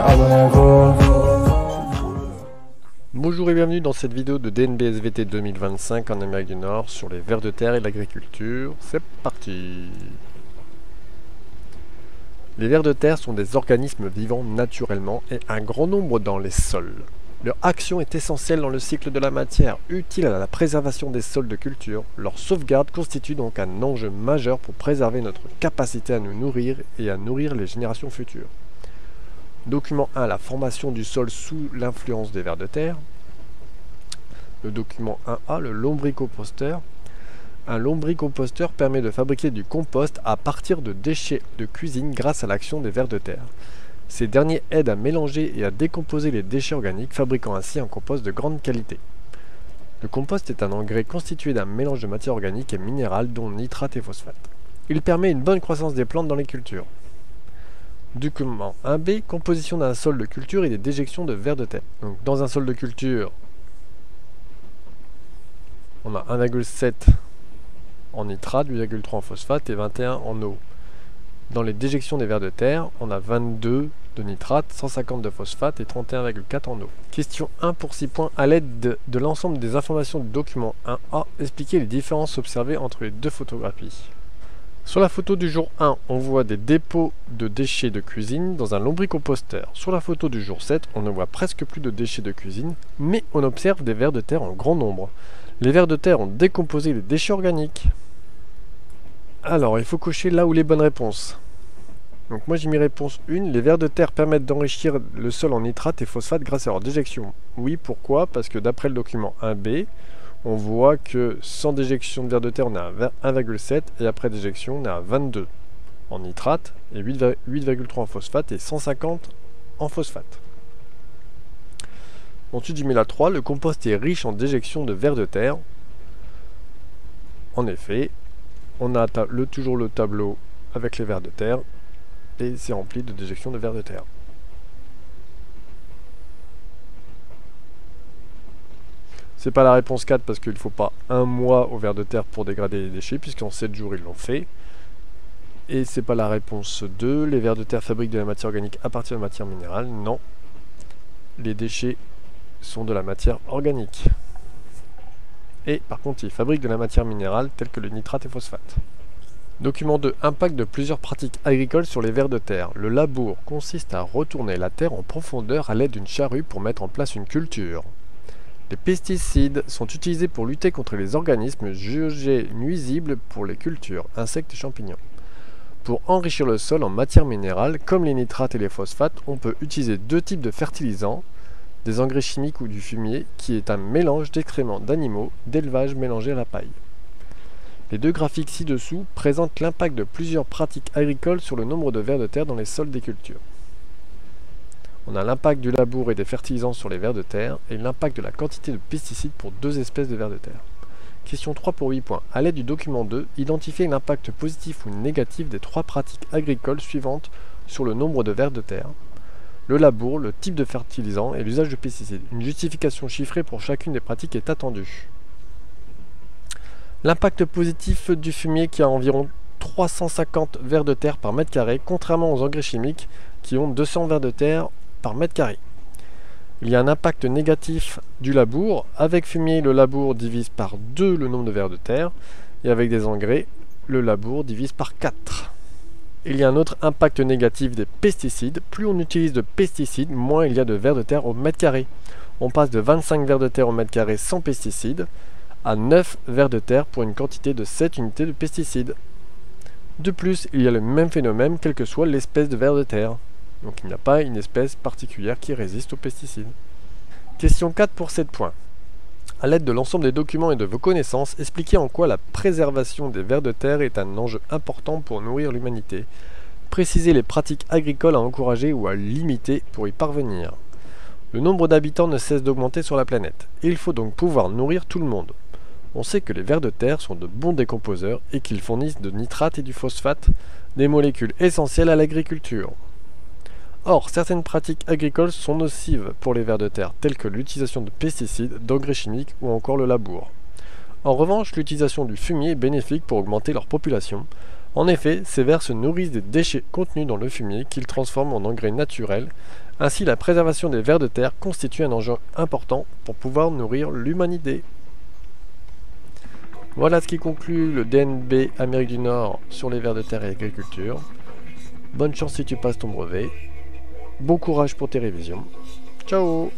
abonnez-vous. Bonjour et bienvenue dans cette vidéo de DNB-SVT 2025 en Amérique du Nord sur les vers de terre et l'agriculture. C'est parti! Les vers de terre sont des organismes vivant naturellement et un grand nombre dans les sols. Leur action est essentielle dans le cycle de la matière, utile à la préservation des sols de culture. Leur sauvegarde constitue donc un enjeu majeur pour préserver notre capacité à nous nourrir et à nourrir les générations futures. Document 1. La formation du sol sous l'influence des vers de terre. Le document 1A, le lombricomposteur. Un lombricomposteur permet de fabriquer du compost à partir de déchets de cuisine grâce à l'action des vers de terre. Ces derniers aident à mélanger et à décomposer les déchets organiques, fabriquant ainsi un compost de grande qualité. Le compost est un engrais constitué d'un mélange de matières organiques et minérales, dont nitrates et phosphates. Il permet une bonne croissance des plantes dans les cultures. Document 1B, composition d'un sol de culture et des déjections de vers de terre. Donc, dans un sol de culture, on a 1,7 en nitrate, 8,3 en phosphate et 21 en eau. Dans les déjections des vers de terre, on a 22 de nitrate, 150 de phosphate et 31,4 en eau. Question 1 pour 6 points. À l'aide de l'ensemble des informations du document 1A, expliquez les différences observées entre les deux photographies. Sur la photo du jour 1, on voit des dépôts de déchets de cuisine dans un lombricomposteur. Sur la photo du jour 7, on ne voit presque plus de déchets de cuisine, mais on observe des vers de terre en grand nombre. Les vers de terre ont décomposé les déchets organiques. Alors, il faut cocher là où les bonnes réponses. Donc moi j'ai mis réponse 1. Les vers de terre permettent d'enrichir le sol en nitrate et phosphate grâce à leur déjection. Oui, pourquoi? Parce que d'après le document 1B, on voit que sans déjection de vers de terre, on est à 1,7 et après déjection, on est à 22 en nitrate et 8,3 en phosphate et 150 en phosphate. Ensuite, j'ai mis la 3. Le compost est riche en déjection de vers de terre. En effet, on a toujours le tableau avec les vers de terre et c'est rempli de déjection de vers de terre. C'est pas la réponse 4 parce qu'il ne faut pas un mois aux vers de terre pour dégrader les déchets puisqu'en 7 jours ils l'ont fait. Et c'est pas la réponse 2. Les vers de terre fabriquent de la matière organique à partir de matière minérale. Non. Les déchets sont de la matière organique. Et par contre, ils fabriquent de la matière minérale telle que le nitrate et phosphate. Document 2. Impact de plusieurs pratiques agricoles sur les vers de terre. Le labour consiste à retourner la terre en profondeur à l'aide d'une charrue pour mettre en place une culture. Les pesticides sont utilisés pour lutter contre les organismes jugés nuisibles pour les cultures, insectes et champignons. Pour enrichir le sol en matière minérale, comme les nitrates et les phosphates, on peut utiliser deux types de fertilisants, des engrais chimiques ou du fumier, qui est un mélange d'excréments d'animaux d'élevage mélangés à la paille. Les deux graphiques ci-dessous présentent l'impact de plusieurs pratiques agricoles sur le nombre de vers de terre dans les sols des cultures. On a l'impact du labour et des fertilisants sur les vers de terre et l'impact de la quantité de pesticides pour deux espèces de vers de terre. Question 3 pour 8 points. À l'aide du document 2, identifiez l'impact positif ou négatif des trois pratiques agricoles suivantes sur le nombre de vers de terre. Le labour, le type de fertilisant et l'usage de pesticides. Une justification chiffrée pour chacune des pratiques est attendue. L'impact positif du fumier qui a environ 350 vers de terre par mètre carré, contrairement aux engrais chimiques qui ont 200 vers de terre par mètre carré. Il y a un impact négatif du labour. Avec fumier, le labour divise par 2 le nombre de vers de terre et avec des engrais, le labour divise par 4. Il y a un autre impact négatif des pesticides. Plus on utilise de pesticides, moins il y a de vers de terre au mètre carré. On passe de 25 vers de terre au mètre carré sans pesticides à 9 vers de terre pour une quantité de 7 unités de pesticides. De plus, il y a le même phénomène quelle que soit l'espèce de vers de terre. Donc il n'y a pas une espèce particulière qui résiste aux pesticides. Question 4 pour 7 points. À l'aide de l'ensemble des documents et de vos connaissances, expliquez en quoi la préservation des vers de terre est un enjeu important pour nourrir l'humanité. Précisez les pratiques agricoles à encourager ou à limiter pour y parvenir. Le nombre d'habitants ne cesse d'augmenter sur la planète. Il faut donc pouvoir nourrir tout le monde. On sait que les vers de terre sont de bons décomposeurs et qu'ils fournissent de nitrate et du phosphate, des molécules essentielles à l'agriculture. Or, certaines pratiques agricoles sont nocives pour les vers de terre, telles que l'utilisation de pesticides, d'engrais chimiques ou encore le labour. En revanche, l'utilisation du fumier est bénéfique pour augmenter leur population. En effet, ces vers se nourrissent des déchets contenus dans le fumier qu'ils transforment en engrais naturels. Ainsi, la préservation des vers de terre constitue un enjeu important pour pouvoir nourrir l'humanité. Voilà ce qui conclut le DNB Amérique du Nord sur les vers de terre et l'agriculture. Bonne chance si tu passes ton brevet. Bon courage pour tes révisions. Ciao!